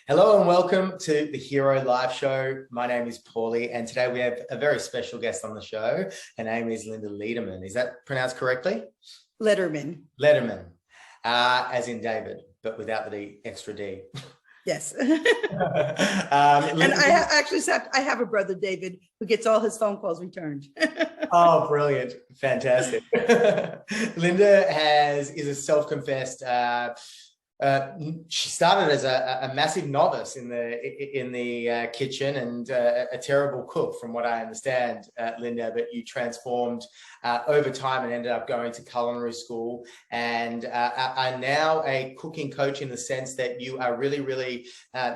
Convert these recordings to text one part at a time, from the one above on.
Hello and welcome to the Hero Live Show. My name is Paulie, and today we have a very special guest on the show. Her name is Linda Lederman. Is that pronounced correctly? Lederman. Lederman, as in David, but without the extra D. Yes. And I have a brother, David, who gets all his phone calls returned. Oh, brilliant. Fantastic. Linda is a self-confessed she started as a massive novice in the kitchen and a terrible cook, from what I understand, Linda. But you transformed over time and ended up going to culinary school, and are now a cooking coach in the sense that you are really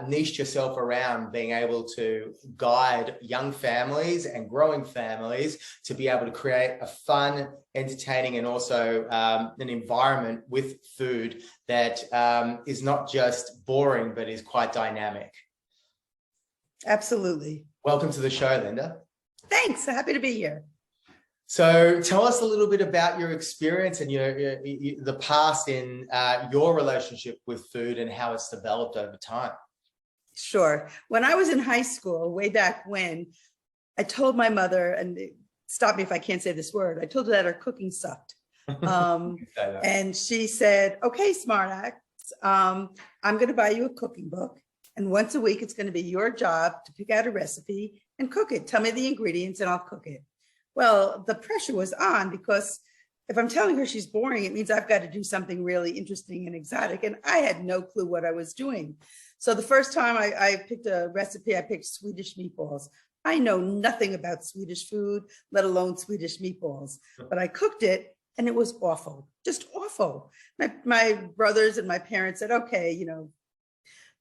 niched yourself around being able to guide young families and growing families to be able to create a fun, entertaining, and also an environment with food that is not just boring, but is quite dynamic. Absolutely. Welcome to the show, Linda. Thanks. Happy to be here. So tell us a little bit about your experience and the past in your relationship with food and how it's developed over time. Sure. When I was in high school, way back when, I told my mother, and stop me if I can't say this word, I told her that her cooking sucked. And she said, okay, smartass, I'm going to buy you a cooking book. And once a week, it's going to be your job to pick out a recipe and cook it. Tell me the ingredients and I'll cook it. Well, the pressure was on, because if I'm telling her she's boring, it means I've got to do something really interesting and exotic. And I had no clue what I was doing. So the first time I picked a recipe, I picked Swedish meatballs. I know nothing about Swedish food, let alone Swedish meatballs, but I cooked it and it was awful, just awful. My brothers and my parents said, okay,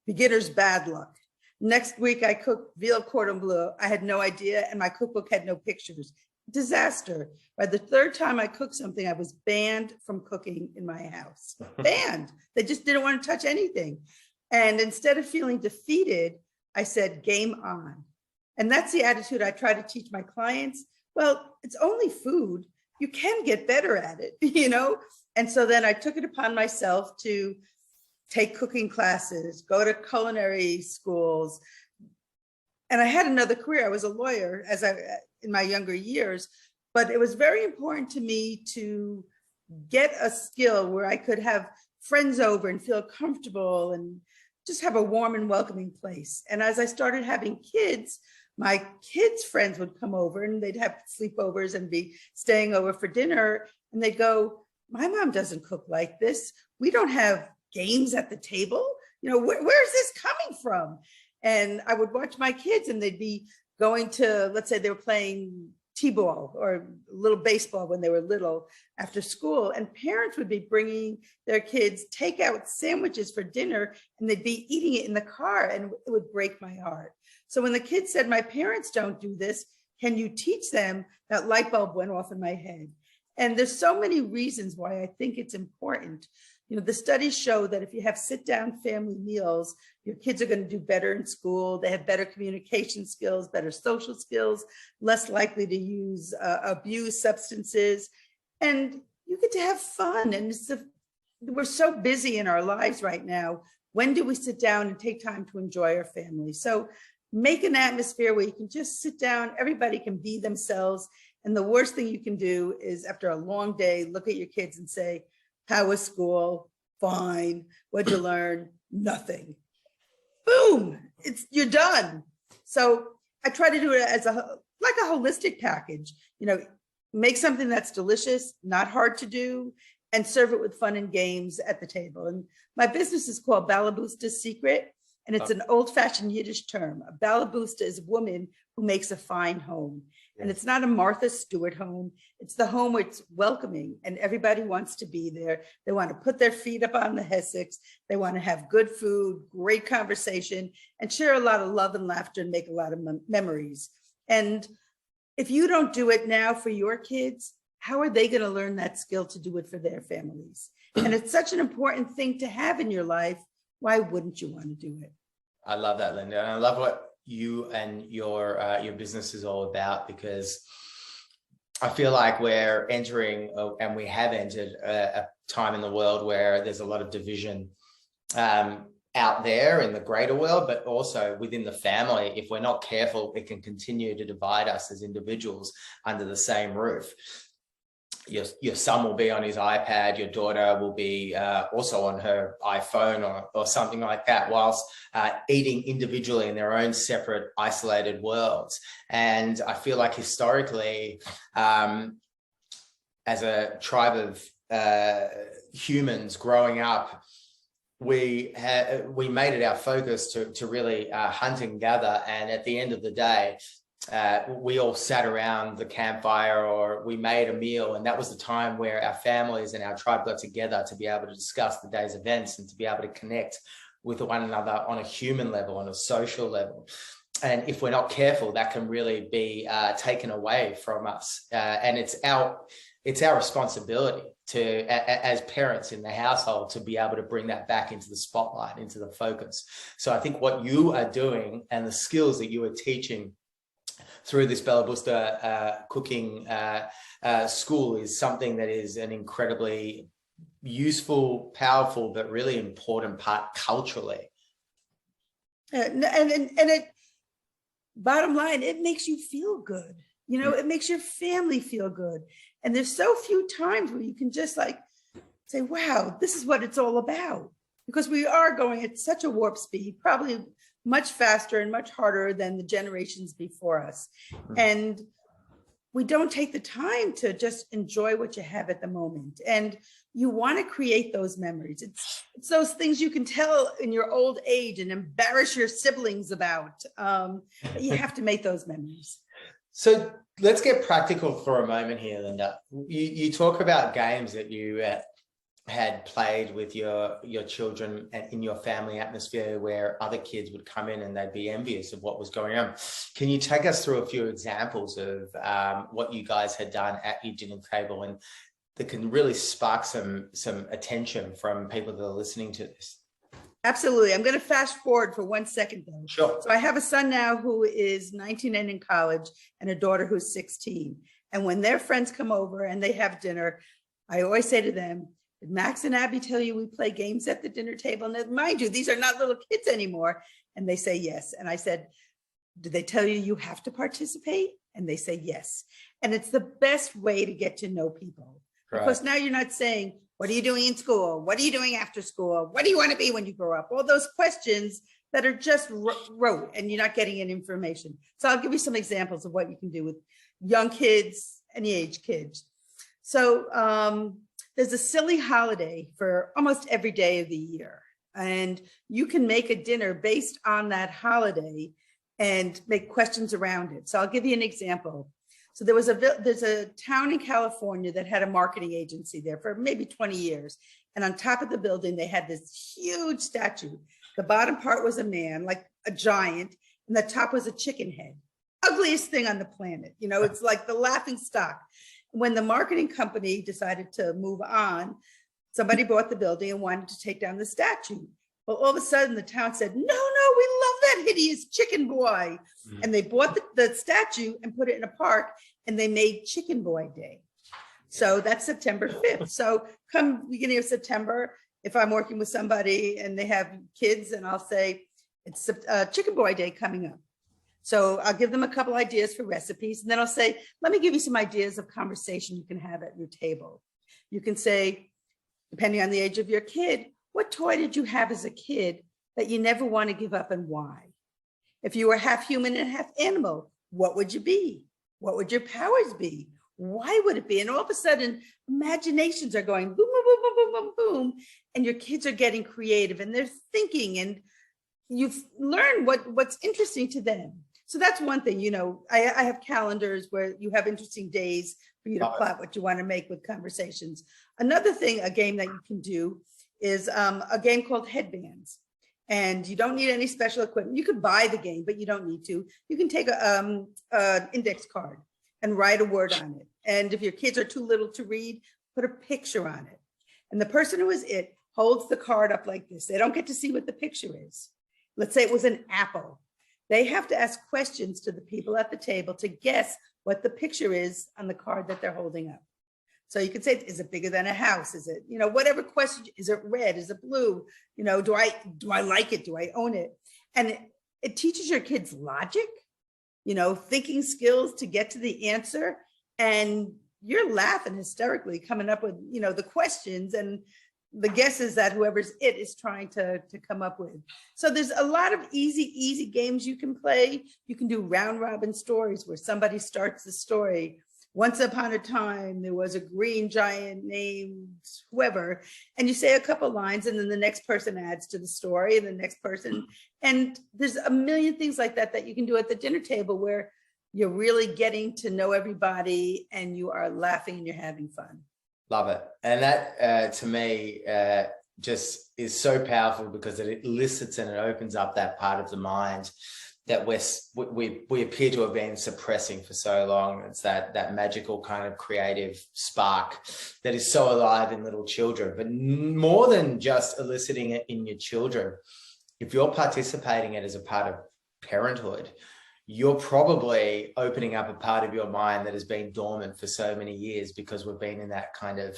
beginner's bad luck. Next week I cooked veal cordon bleu. I had no idea, and my cookbook had no pictures. Disaster. By the third time I cooked something, I was banned from cooking in my house. Banned. They just didn't want to touch anything. And instead of feeling defeated, I said, game on. And that's the attitude I try to teach my clients. Well, it's only food. You can get better at it, And so then I took it upon myself to take cooking classes, go to culinary schools. And I had another career. I was a lawyer in my younger years, but it was very important to me to get a skill where I could have friends over and feel comfortable and just have a warm and welcoming place. And as I started having kids, my kids' friends would come over and they'd have sleepovers and be staying over for dinner. And they'd go, my mom doesn't cook like this. We don't have games at the table. Where's this coming from? And I would watch my kids and they'd be going to, let's say they were playing t-ball or little baseball when they were little after school, and parents would be bringing their kids takeout sandwiches for dinner and they'd be eating it in the car, and it would break my heart. So when the kids said, my parents don't do this, can you teach them? That light bulb went off in my head. And there's so many reasons why I think it's important. The studies show that if you have sit-down family meals, your kids are going to do better in school. They have better communication skills, better social skills, less likely to abuse substances, and you get to have fun. And we're so busy in our lives right now. When do we sit down and take time to enjoy our family? So make an atmosphere where you can just sit down. Everybody can be themselves. And the worst thing you can do is, after a long day, look at your kids and say, how was school? Fine. What'd you learn? Nothing. Boom. You're done. So I try to do it as like a holistic package. Make something that's delicious, not hard to do, and serve it with fun and games at the table. And my business is called Balaboosta's Secret, and it's an old-fashioned Yiddish term. A Balaboosta is a woman who makes a fine home. And it's not a Martha Stewart home. It's the home where it's welcoming and everybody wants to be there. They want to put their feet up on the hassocks. They want to have good food, great conversation, and share a lot of love and laughter and make a lot of memories. And if you don't do it now for your kids, how are they going to learn that skill to do it for their families? And it's such an important thing to have in your life. Why wouldn't you want to do it? I love that, Linda. And I love what you and your business is all about, because I feel like we're entering, and we have entered, a time in the world where there's a lot of division. out there in the greater world, but also within the family. If we're not careful, it can continue to divide us as individuals under the same roof. Your son will be on his iPad, your daughter will be also on her iPhone or something like that, whilst eating individually in their own separate, isolated worlds. And I feel like historically, as a tribe of humans growing up, we made it our focus to really hunt and gather. And at the end of the day, we all sat around the campfire, or we made a meal, and that was the time where our families and our tribe got together to be able to discuss the day's events and to be able to connect with one another on a human level, on a social level. And if we're not careful, that can really be taken away from us. And it's our responsibility to, as parents in the household, to be able to bring that back into the spotlight, into the focus. So I think what you are doing and the skills that you are teaching through this Balaboosta cooking school is something that is an incredibly useful, powerful, but really important part culturally. And it, bottom line, it makes you feel good. You know, it makes your family feel good. And there's so few times where you can just like say, wow, this is what it's all about. Because we are going at such a warp speed, probably much faster and much harder than the generations before us. And we don't take the time to just enjoy what you have at the moment. And you want to create those memories. It's those things you can tell in your old age and embarrass your siblings about. You have to make those memories. So let's get practical for a moment here, Linda. You talk about games that you had played with your children and in your family atmosphere, where other kids would come in and they'd be envious of what was going on. Can you take us through a few examples of what you guys had done at your dinner table, and that can really spark some attention from people that are listening to this? Absolutely. I'm going to fast forward for 1 second though. Sure. So I have a son now who is 19 and in college, and a daughter who's 16. And when their friends come over and they have dinner, I always say to them, did Max and Abby tell you we play games at the dinner table? And mind you, these are not little kids anymore. And they say yes. And I said, did they tell you you have to participate? And they say yes. And it's the best way to get to know people. Right. Because now you're not saying, what are you doing in school? What are you doing after school? What do you want to be when you grow up? All those questions that are just rote, and you're not getting any information. So I'll give you some examples of what you can do with young kids, any age kids. So there's a silly holiday for almost every day of the year. And you can make a dinner based on that holiday and make questions around it. So I'll give you an example. So there's a town in California that had a marketing agency there for maybe 20 years. And on top of the building, they had this huge statue. The bottom part was a man, like a giant, and the top was a chicken head. Ugliest thing on the planet. You know, it's like the laughing stock. When the marketing company decided to move on, somebody bought the building and wanted to take down the statue. Well, all of a sudden the town said, no, we love that hideous chicken boy. Mm-hmm. And they bought the statue and put it in a park, and they made Chicken Boy Day. So that's September 5th. So come beginning of September, if I'm working with somebody and they have kids, and I'll say, it's Chicken Boy Day coming up. So I'll give them a couple ideas for recipes, and then I'll say, let me give you some ideas of conversation you can have at your table. You can say, depending on the age of your kid, what toy did you have as a kid that you never want to give up, and why? If you were half human and half animal, what would you be? What would your powers be? Why would it be? And all of a sudden, imaginations are going boom, boom, boom, boom, boom, boom, boom. And your kids are getting creative, and they're thinking, and you've learned what's interesting to them. So that's one thing. You know, I have calendars where you have interesting days for you to plot what you want to make with conversations. Another thing, a game that you can do is a game called Headbands. And you don't need any special equipment. You could buy the game, but you don't need to. You can take an index card and write a word on it. And if your kids are too little to read, put a picture on it. And the person who is it holds the card up like this. They don't get to see what the picture is. Let's say it was an apple. They have to ask questions to the people at the table to guess what the picture is on the card that they're holding up. So you could say, is it bigger than a house? Is it, whatever question, is it red? Is it blue? Do I like it? Do I own it? And it teaches your kids logic, thinking skills to get to the answer. And you're laughing hysterically coming up with, the questions and the guesses that whoever's it is trying to come up with. So there's a lot of easy games you can play. You can do round robin stories where somebody starts the story. Once upon a time, there was a green giant named whoever, and you say a couple lines, and then the next person adds to the story, and the next person. And there's a million things like that you can do at the dinner table where you're really getting to know everybody and you are laughing and you're having fun. Love it. And that, to me, just is so powerful because it elicits and it opens up that part of the mind that we appear to have been suppressing for so long. It's that magical kind of creative spark that is so alive in little children. But more than just eliciting it in your children, if you're participating in it as a part of parenthood, you're probably opening up a part of your mind that has been dormant for so many years because we've been in that kind of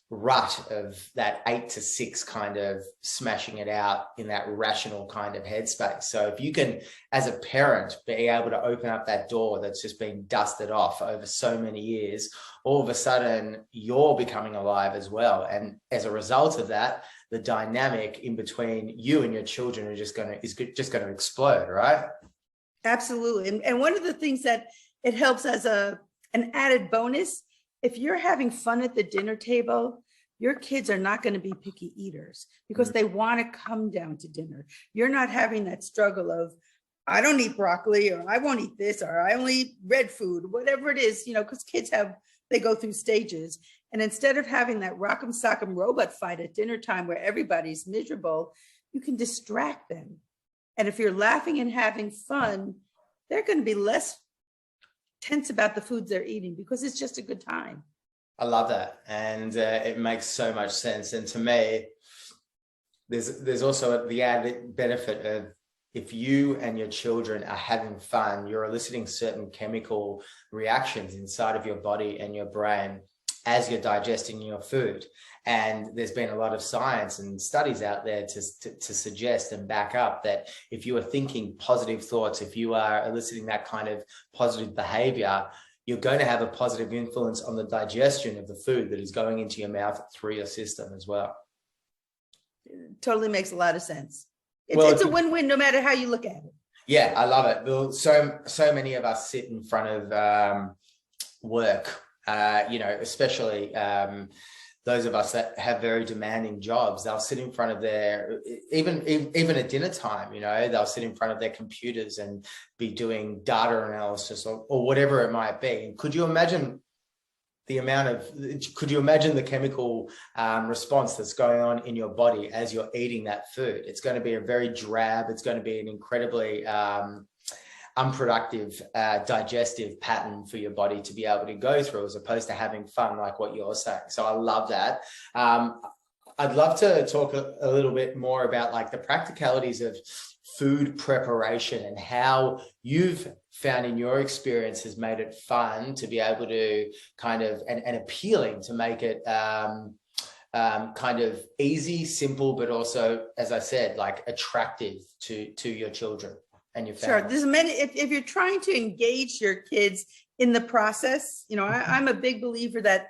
rut of that 8 to 6 kind of smashing it out in that rational kind of headspace. So if you can, as a parent, be able to open up that door that's just been dusted off over so many years, all of a sudden you're becoming alive as well. And as a result of that, the dynamic in between you and your children is just going to explode, right? Absolutely. And one of the things that it helps as an added bonus, if you're having fun at the dinner table, your kids are not going to be picky eaters because they want to come down to dinner. You're not having that struggle of, I don't eat broccoli, or I won't eat this, or I only eat red food, whatever it is, because kids they go through stages. And instead of having that rock'em sock'em robot fight at dinner time where everybody's miserable, you can distract them. And if you're laughing and having fun, they're going to be less tense about the foods they're eating because it's just a good time. I love that. And it makes so much sense. And to me, there's also the added benefit of if you and your children are having fun, you're eliciting certain chemical reactions inside of your body and your brain as you're digesting your food. And there's been a lot of science and studies out there to suggest and back up that if you are thinking positive thoughts, if you are eliciting that kind of positive behavior, you're going to have a positive influence on the digestion of the food that is going into your mouth through your system as well. It totally makes a lot of sense. It's a win-win no matter how you look at it. Yeah, I love it. Well, so many of us sit in front of work, especially those of us that have very demanding jobs. They'll sit in front of even at dinner time, they'll sit in front of their computers and be doing data analysis or whatever it might be. Could you imagine the chemical response that's going on in your body as you're eating that food? It's going to be a very drab, it's going to be an incredibly unproductive digestive pattern for your body to be able to go through, as opposed to having fun like what you're saying. So I love that. I'd love to talk a little bit more about like the practicalities of food preparation and how you've found in your experience has made it fun to be able to kind of and appealing to make it kind of easy, simple, but also, as I said, like attractive to your children and your family. Sure. There's many, if you're trying to engage your kids in the process, I'm a big believer that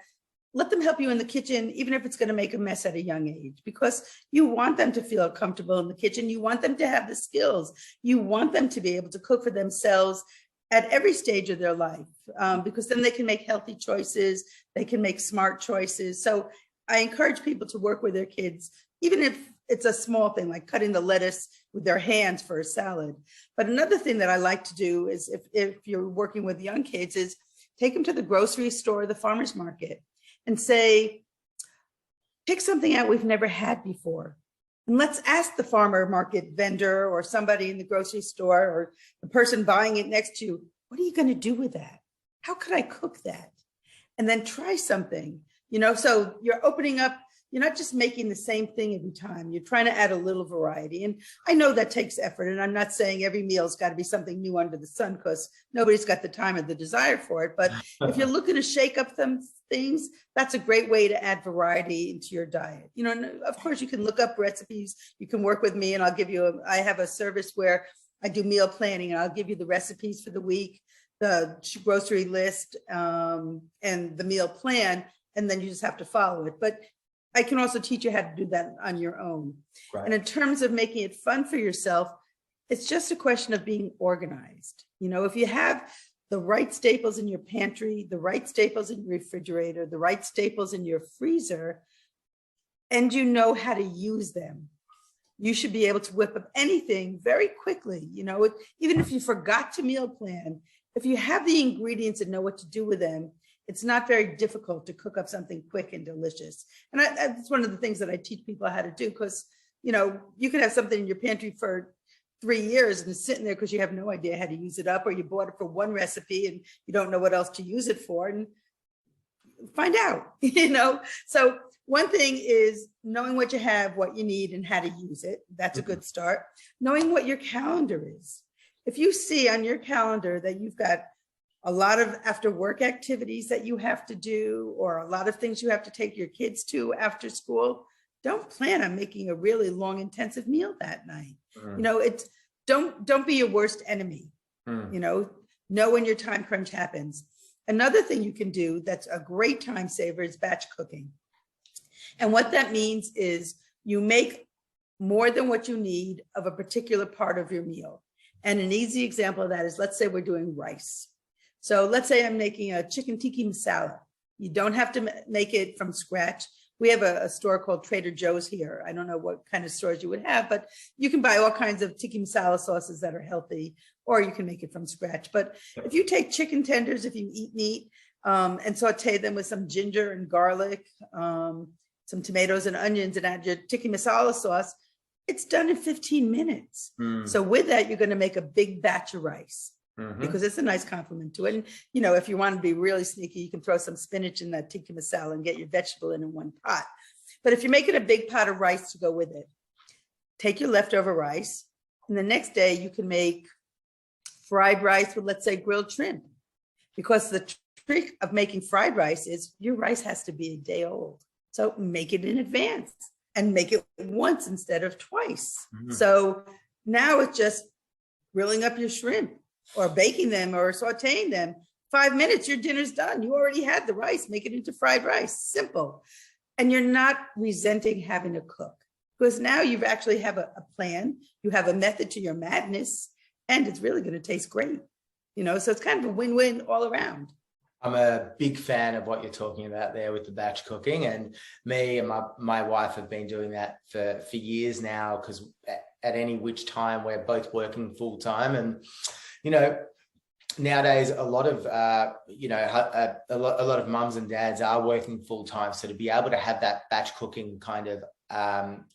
let them help you in the kitchen, even if it's going to make a mess at a young age, because you want them to feel comfortable in the kitchen. You want them to have the skills. You want them to be able to cook for themselves at every stage of their life, because then they can make healthy choices. They can make smart choices. So I encourage people to work with their kids, even if it's a small thing like cutting the lettuce with their hands for a salad. But another thing that I like to do is if you're working with young kids is take them to the grocery store, the farmer's market, and say, pick something out we've never had before. And let's ask the farmer market vendor or somebody in the grocery store or the person buying it next to you, what are you going to do with that? How could I cook that? And then try something, so you're opening up you're not just making the same thing every time. You're trying to add a little variety. And I know that takes effort. And I'm not saying every meal's got to be something new under the sun, because nobody's got the time or the desire for it. But if you're looking to shake up some things, that's a great way to add variety into your diet. You know, and of course, you can look up recipes. You can work with me, and I'll give you I have a service where I do meal planning, and I'll give you the recipes for the week, the grocery list, and the meal plan, and then you just have to follow it. But I can also teach you how to do that on your own. Right. And in terms of making it fun for yourself, it's just a question of being organized. You know, if you have the right staples in your pantry, the right staples in your refrigerator, the right staples in your freezer, and you know how to use them, you should be able to whip up anything very quickly. You know, even if you forgot to meal plan, if you have the ingredients and know what to do with them, it's not very difficult to cook up something quick and delicious. And that's one of the things that I teach people how to do, because, you know, you could have something in your pantry for 3 years and it's sitting there because you have no idea how to use it up, or you bought it for one recipe and you don't know what else to use it for, and find out, you know? So one thing is knowing what you have, what you need, and how to use it. That's a good start. Knowing what your calendar is. If you see on your calendar that you've got a lot of after work activities that you have to do, or a lot of things you have to take your kids to after school, don't plan on making a really long, intensive meal that night. You know, don't be your worst enemy. You know when your time crunch happens. Another thing you can do that's a great time saver is batch cooking. And what that means is you make more than what you need of a particular part of your meal. And an easy example of that is, let's say we're doing rice. So let's say I'm making a chicken tikka masala. You don't have to make it from scratch. We have a store called Trader Joe's here. I don't know what kind of stores you would have, but you can buy all kinds of tikka masala sauces that are healthy, or you can make it from scratch. But if you take chicken tenders, if you eat meat, and saute them with some ginger and garlic, some tomatoes and onions, and add your tikka masala sauce, it's done in 15 minutes. So with that, you're going to make a big batch of rice. Because it's a nice compliment to it. And, you know, if you want to be really sneaky, you can throw some spinach in that tikka masala and get your vegetable in one pot. But if you're making a big pot of rice to go with it, take your leftover rice, and the next day you can make fried rice with, let's say, grilled shrimp. Because the trick of making fried rice is your rice has to be a day old. So make it in advance and make it once instead of twice. So now it's just grilling up your shrimp, or baking them, or sauteing them. 5 minutes, your dinner's done. You already had the rice. Make it into fried rice. Simple. And you're not resenting having to cook, because now you actually have a plan. You have a method to your madness, and it's really going to taste great. You know, so it's kind of a win-win all around. I'm a big fan of what you're talking about there with the batch cooking, and me and my wife have been doing that for years now, because at any which time we're both working full time. And you know, nowadays a lot of a lot of mums and dads are working full time, so to be able to have that batch cooking kind of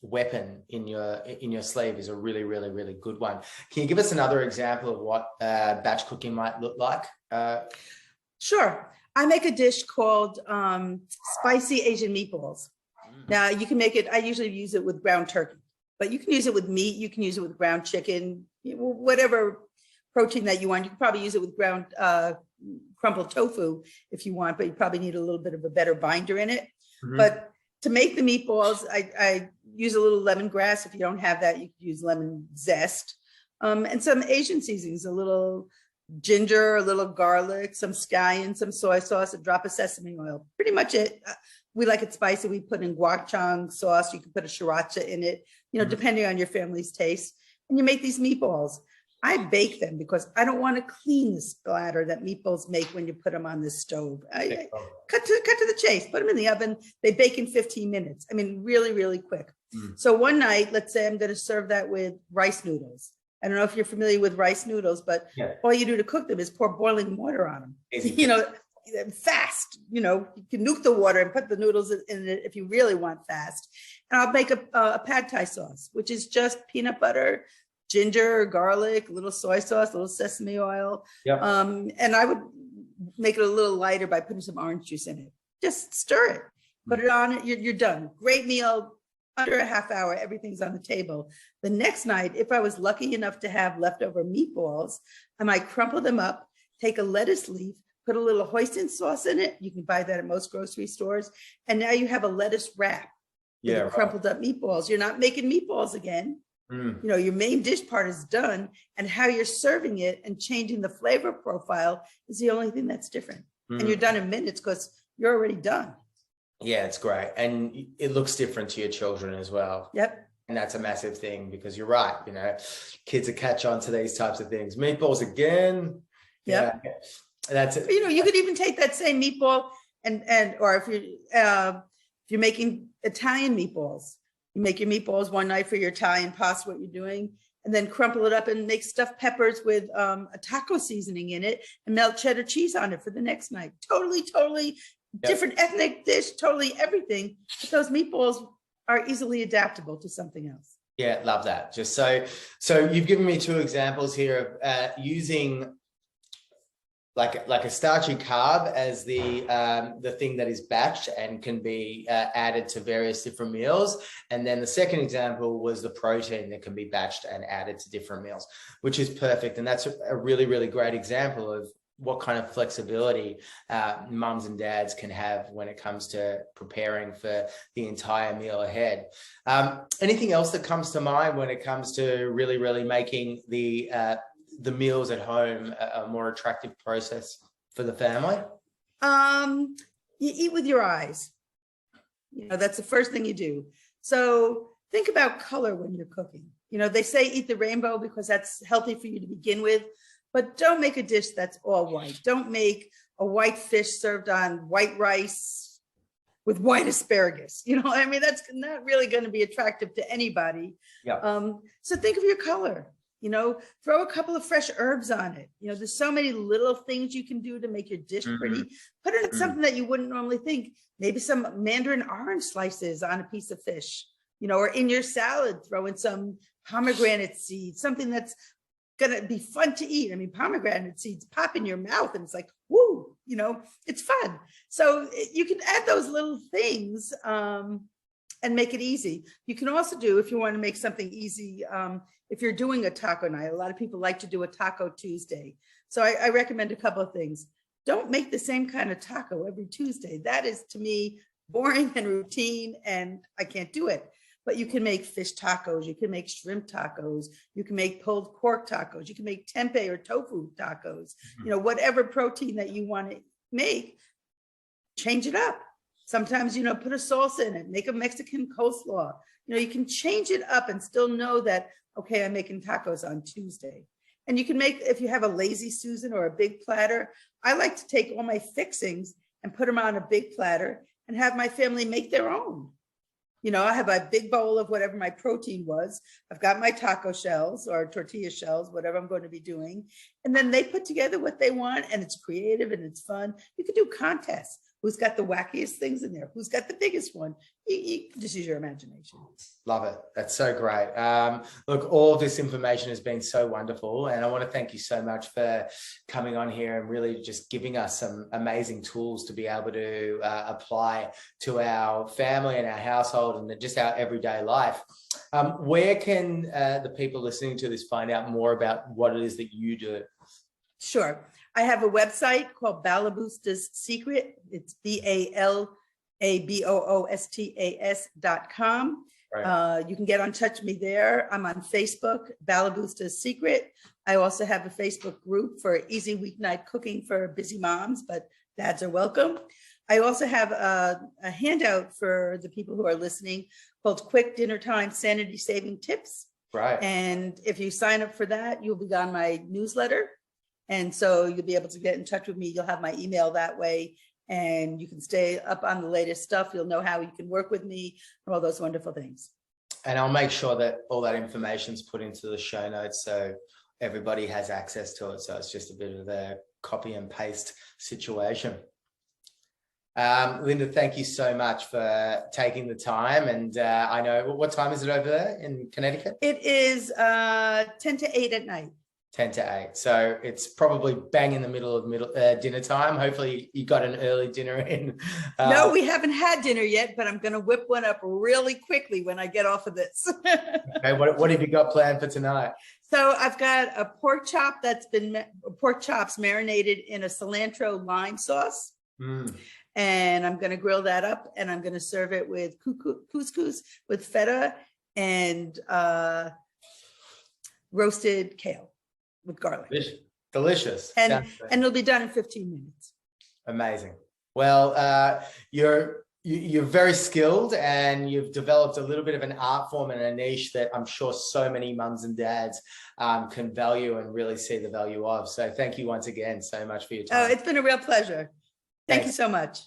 weapon in your sleeve is a really, really, really good one. Can you give us another example of what batch cooking might look like? Sure. I make a dish called spicy Asian meatballs. Now you can make it. I usually use it with ground turkey, but you can use it with meat. You can use it with ground chicken, whatever protein that you want. You can probably use it with ground crumpled tofu if you want, but you probably need a little bit of a better binder in it. But to make the meatballs, I use a little lemongrass. If you don't have that, you can use lemon zest, and some Asian seasonings, a little ginger, a little garlic, some scallion, some soy sauce, a drop of sesame oil. Pretty much it. We like it spicy. We put in guac sauce. You can put a sriracha in it, you know, depending on your family's taste. And you make these meatballs. I bake them because I don't want to clean the splatter that meatballs make when you put them on the stove. I cut to the chase, put them in the oven. They bake in 15 minutes. I mean, really, really quick. So one night, let's say I'm going to serve that with rice noodles. I don't know if you're familiar with rice noodles, but all you do to cook them is pour boiling water on them. You know, fast. You know, you can nuke the water and put the noodles in it if you really want fast. And I'll make a pad thai sauce, which is just peanut butter, ginger, garlic, a little soy sauce, a little sesame oil. And I would make it a little lighter by putting some orange juice in it. Just stir it. Put it on, you're done. Great meal, under a half hour, everything's on the table. The next night, if I was lucky enough to have leftover meatballs, I might crumple them up, take a lettuce leaf, put a little hoisin sauce in it. You can buy that at most grocery stores. And now you have a lettuce wrap with the crumpled up meatballs. You're not making meatballs again. You know, your main dish part is done, and how you're serving it and changing the flavor profile is the only thing that's different. And you're done in minutes because you're already done. Yeah, it's great. And it looks different to your children as well. Yep. And that's a massive thing, because you're right. You know, kids will catch on to these types of things. Meatballs again. Yep. Yeah. That's it. You know, you could even take that same meatball or if you're making Italian meatballs, you make your meatballs one night for your Italian pasta, what you're doing, and then crumple it up and make stuffed peppers with a taco seasoning in it and melt cheddar cheese on it for the next night. Totally different ethnic dish, totally everything. But those meatballs are easily adaptable to something else. Yeah, love that. Just so you've given me two examples here of using like a starchy carb as the thing that is batched and can be added to various different meals. And then the second example was the protein that can be batched and added to different meals, which is perfect. And that's a really, really great example of what kind of flexibility mums and dads can have when it comes to preparing for the entire meal ahead. Anything else that comes to mind when it comes to really, really making the meals at home a more attractive process for the family? You eat with your eyes. You know, that's the first thing you do. So think about color when you're cooking. You know, they say eat the rainbow because that's healthy for you to begin with, but don't make a dish that's all white. Don't make a white fish served on white rice with white asparagus. You know, I mean, that's not really going to be attractive to anybody. Yeah. So think of your color. You know, throw a couple of fresh herbs on it. You know, there's so many little things you can do to make your dish pretty. Put in something that you wouldn't normally think. Maybe some mandarin orange slices on a piece of fish, you know, or in your salad, throw in some pomegranate seeds, something that's going to be fun to eat. I mean, pomegranate seeds pop in your mouth and it's like, woo, you know, it's fun. So you can add those little things and make it easy. You can also do, if you want to make something easy, if you're doing a taco night, a lot of people like to do a Taco Tuesday. So I recommend a couple of things. Don't make the same kind of taco every Tuesday. That is, to me, boring and routine, and I can't do it. But you can make fish tacos. You can make shrimp tacos. You can make pulled pork tacos. You can make tempeh or tofu tacos. You know, whatever protein that you want to make, change it up. Sometimes, you know, put a salsa in it, make a Mexican coleslaw. You know, you can change it up and still know that, okay, I'm making tacos on Tuesday. And you can make, if you have a lazy Susan or a big platter, I like to take all my fixings and put them on a big platter and have my family make their own. You know, I have a big bowl of whatever my protein was. I've got my taco shells or tortilla shells, whatever I'm going to be doing. And then they put together what they want, and it's creative and it's fun. You could do contests. Who's got the wackiest things in there? Who's got the biggest one? You just use your imagination. Love it. That's so great. Look, all of this information has been so wonderful. And I want to thank you so much for coming on here and really just giving us some amazing tools to be able to apply to our family and our household and just our everyday life. Where can the people listening to this find out more about what it is that you do? Sure. I have a website called Balaboosta's Secret. It's BALABOOSTAS.com. Right. You can get in touch with me there. I'm on Facebook, Balaboosta's Secret. I also have a Facebook group for easy weeknight cooking for busy moms, but dads are welcome. I also have a handout for the people who are listening called Quick Dinner Time Sanity Saving Tips. Right. And if you sign up for that, you'll be on my newsletter. And so you'll be able to get in touch with me. You'll have my email that way, and you can stay up on the latest stuff. You'll know how you can work with me and all those wonderful things. And I'll make sure that all that information is put into the show notes so everybody has access to it. So it's just a bit of a copy and paste situation. Linda, thank you so much for taking the time. And I know, what time is it over there in Connecticut? It is 10 to 8 at night. 10 to 8. So it's probably bang in the middle of dinner time. Hopefully you got an early dinner in. No, we haven't had dinner yet, but I'm going to whip one up really quickly when I get off of this. Okay, what have you got planned for tonight? So I've got a pork chops marinated in a cilantro lime sauce. And I'm going to grill that up, and I'm going to serve it with couscous with feta and roasted kale with garlic. Delicious. And it'll be done in 15 minutes. Amazing. Well, you're very skilled, and you've developed a little bit of an art form and a niche that I'm sure so many mums and dads can value and really see the value of. So thank you once again so much for your time. Oh, it's been a real pleasure. Thank you so much.